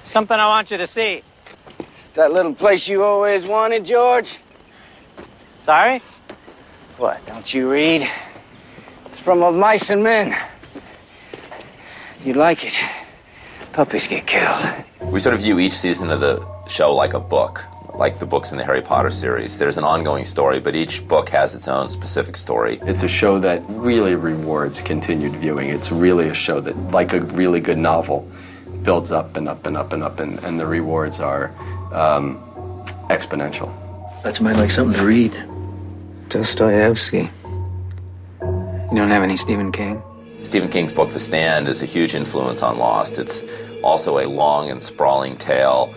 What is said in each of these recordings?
Something I want you to see. That little place you always wanted, George? Sorry? What, don't you read? It's from Of Mice and Men. You'd like it. Puppies get killed. We sort of view each season of the show like a book, like the books in the Harry Potter series. There's an ongoing story, but each book has its own specific story. It's a show that really rewards continued viewing. It's really a show that, like a really good novel, builds up and up and up and up, and the rewards are exponential. That's might like something to read. Dostoevsky. You don't have any Stephen King? Stephen King's book, The Stand, is a huge influence on Lost. It's also a long and sprawling tale.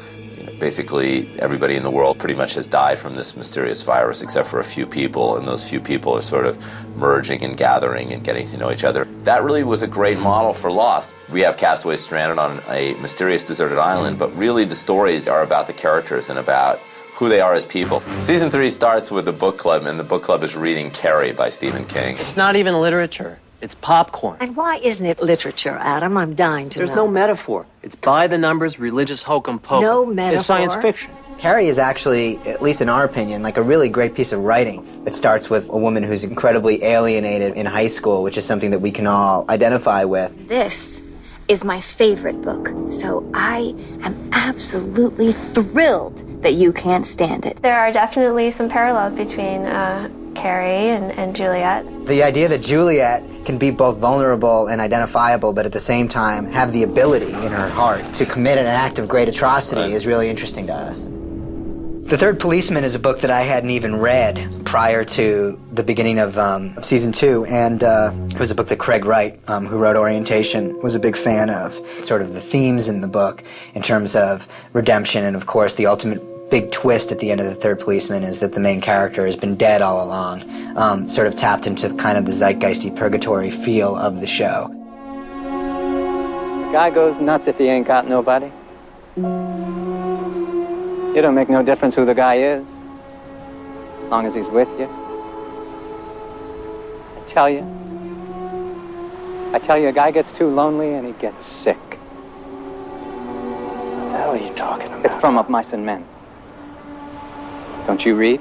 Basically, everybody in the world pretty much has died from this mysterious virus except for a few people, and those few people are sort of merging and gathering and getting to know each other. That really was a great model for Lost. We have castaways stranded on a mysterious deserted island, but really the stories are about the characters and about who they are as people. Season 3 starts with the book club, and the book club is reading Carrie by Stephen King. It's not even literature. It's popcorn. And why isn't it literature, Adam? I'm dying to know. There's no metaphor. It's by the numbers, religious hokum pokum. No metaphor? It's science fiction. Carrie is actually, at least in our opinion, like a really great piece of writing. It starts with a woman who's incredibly alienated in high school, which is something that we can all identify with. This is my favorite book, so I am absolutely thrilled that you can't stand it. There are definitely some parallels between Carrie and Juliet. The idea that Juliet can be both vulnerable and identifiable, but at the same time have the ability in her heart to commit an act of great atrocity is really interesting to us. The Third Policeman is a book that I hadn't even read prior to the beginning of season 2, and it was a book that Craig Wright, who wrote Orientation, was a big fan of. Sort of the themes in the book in terms of redemption, and of course the ultimate big twist at the end of The Third Policeman is that the main character has been dead all along, sort of tapped into kind of the zeitgeisty purgatory feel of the show. The guy goes nuts if he ain't got nobody. It don't make no difference who the guy is, as long as he's with you. I tell you, a guy gets too lonely and he gets sick. What the hell are you talking about? It's from Of Mice and Men. Don't you read?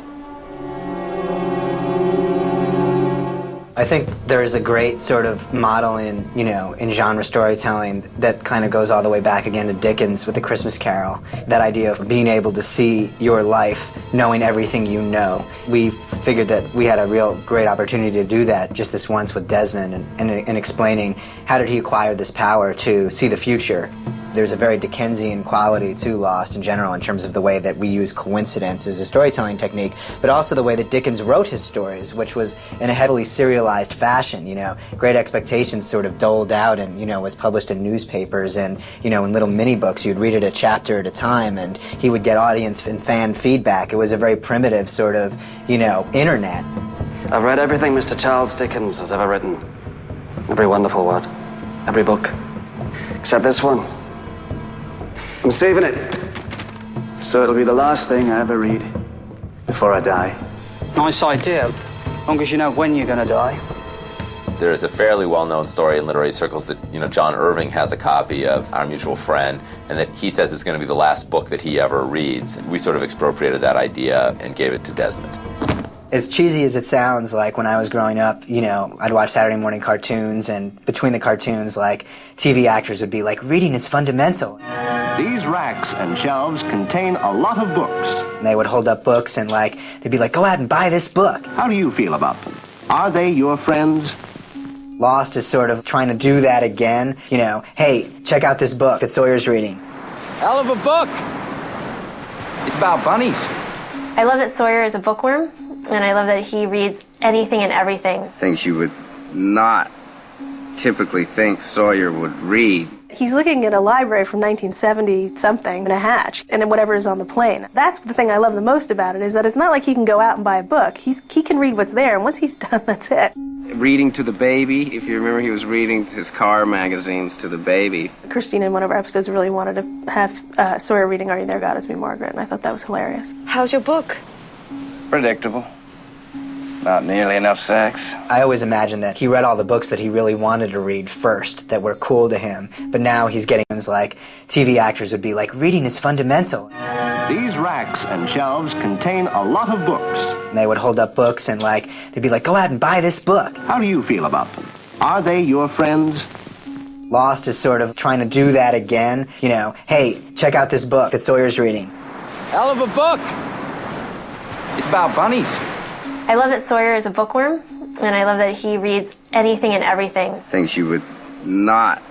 I think there's a great sort of model in, in genre storytelling that kind of goes all the way back again to Dickens with The Christmas Carol. That idea of being able to see your life, knowing everything you know. We figured that we had a real great opportunity to do that just this once with Desmond and explaining how did he acquire this power to see the future. There's a very Dickensian quality to Lost in general in terms of the way that we use coincidence as a storytelling technique, but also the way that Dickens wrote his stories, which was in a heavily serialized fashion, Great Expectations sort of doled out and, was published in newspapers and, in little mini books. You'd read it a chapter at a time and he would get audience and fan feedback. It was a very primitive sort of, internet. I've read everything Mr. Charles Dickens has ever written. Every wonderful word. Every book. Except this one. I'm saving it, so it'll be the last thing I ever read before I die. Nice idea, as long as you know when you're gonna die. There's a fairly well-known story in literary circles that, John Irving has a copy of Our Mutual Friend, and that he says it's going to be the last book that he ever reads. We sort of expropriated that idea and gave it to Desmond. As cheesy as it sounds, like when I was growing up, I'd watch Saturday morning cartoons, and between the cartoons, like, TV actors would be like, reading is fundamental. These racks and shelves contain a lot of books. And they would hold up books and they'd be like, go out and buy this book. How do you feel about them? Are they your friends? Lost is sort of trying to do that again. Hey, check out this book that Sawyer's reading. Hell of a book. It's about bunnies. I love that Sawyer is a bookworm, and I love that he reads anything and everything. Things you would not typically think Sawyer would read. He's looking at a library from 1970-something in a hatch, and then whatever is on the plane. That's the thing I love the most about it, is that it's not like he can go out and buy a book. He can read what's there, and once he's done, that's it. Reading to the baby. If you remember, he was reading his car magazines to the baby. Christine, in one of our episodes, really wanted to have Sawyer reading Are You There, God? It's Me, Margaret, and I thought that was hilarious. How's your book? Predictable. Not nearly enough sex. I always imagined that he read all the books that he really wanted to read first, that were cool to him, but now he's getting things like TV actors would be like, reading is fundamental. These racks and shelves contain a lot of books. And they would hold up books and they'd be like, go out and buy this book. How do you feel about them? Are they your friends? Lost is sort of trying to do that again. You know, hey, check out this book that Sawyer's reading. Hell of a book. It's about bunnies. I love that Sawyer is a bookworm, and I love that he reads anything and everything. Things you would not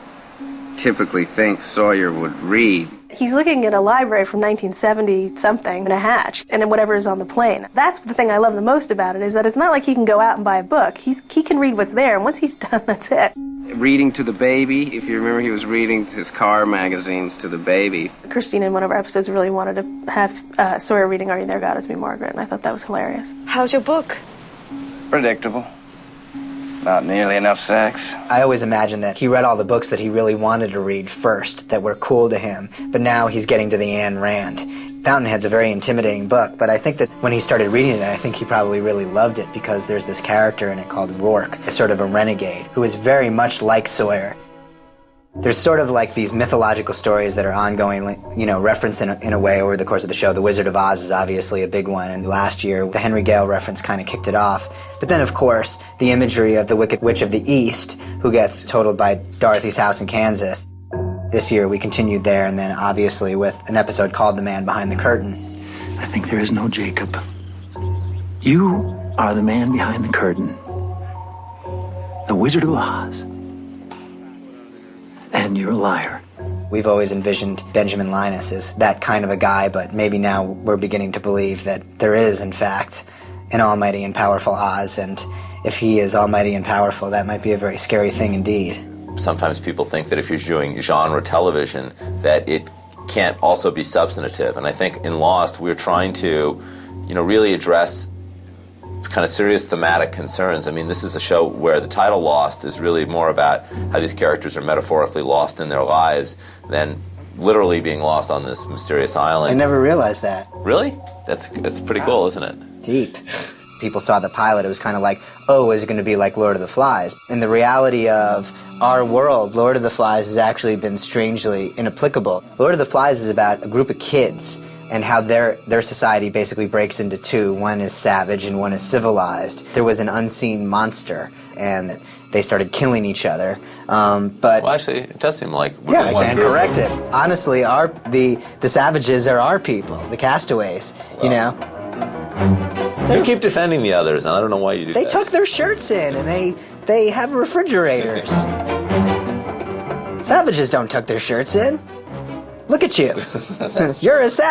typically think Sawyer would read. He's looking at a library from 1970-something in a hatch, and then whatever is on the plane. That's the thing I love the most about it, is that it's not like he can go out and buy a book. He can read what's there, and once he's done, that's it. Reading to the baby. If you remember, he was reading his car magazines to the baby. Christine, in one of our episodes, really wanted to have Sawyer reading Are You There, God? It's Me, Margaret, and I thought that was hilarious. How's your book? Predictable. Not nearly enough sex. I always imagined that he read all the books that he really wanted to read first, that were cool to him, but now he's getting to the Ayn Rand. Fountainhead's a very intimidating book, but I think that when he started reading it, I think he probably really loved it because there's this character in it called Rourke, a sort of a renegade, who is very much like Sawyer. There's sort of like these mythological stories that are ongoing, you know, referenced in a way over the course of the show. The Wizard of Oz is obviously a big one, and last year the Henry Gale reference kind of kicked it off. But then, of course, the imagery of the Wicked Witch of the East, who gets totaled by Dorothy's house in Kansas. This year we continued there, and then obviously with an episode called The Man Behind the Curtain. I think there is no Jacob. You are the man behind the curtain. The Wizard of Oz. And you're a liar. We've always envisioned Benjamin Linus as that kind of a guy, but maybe now we're beginning to believe that there is, in fact, an almighty and powerful Oz, and if he is almighty and powerful, that might be a very scary thing indeed. Sometimes people think that if you're doing genre television, that it can't also be substantive. And I think in Lost, we're trying to, really address kind of serious thematic concerns. I mean, this is a show where the title Lost is really more about how these characters are metaphorically lost in their lives than literally being lost on this mysterious island. I never realized that. Really? That's pretty cool, isn't it? Deep. People saw the pilot, it was kind of like, oh, is it going to be like Lord of the Flies? In the reality of our world, Lord of the Flies has actually been strangely inapplicable. Lord of the Flies is about a group of kids and how their society basically breaks into two. One is savage and one is civilized. There was an unseen monster, and they started killing each other. But well, actually, it does seem like yeah, I stand corrected. Honestly, the savages are our people, the castaways. Well, you keep defending the others, and I don't know why you do that. They tuck their shirts in, and they have refrigerators. Savages don't tuck their shirts in. Look at you. You're a savage.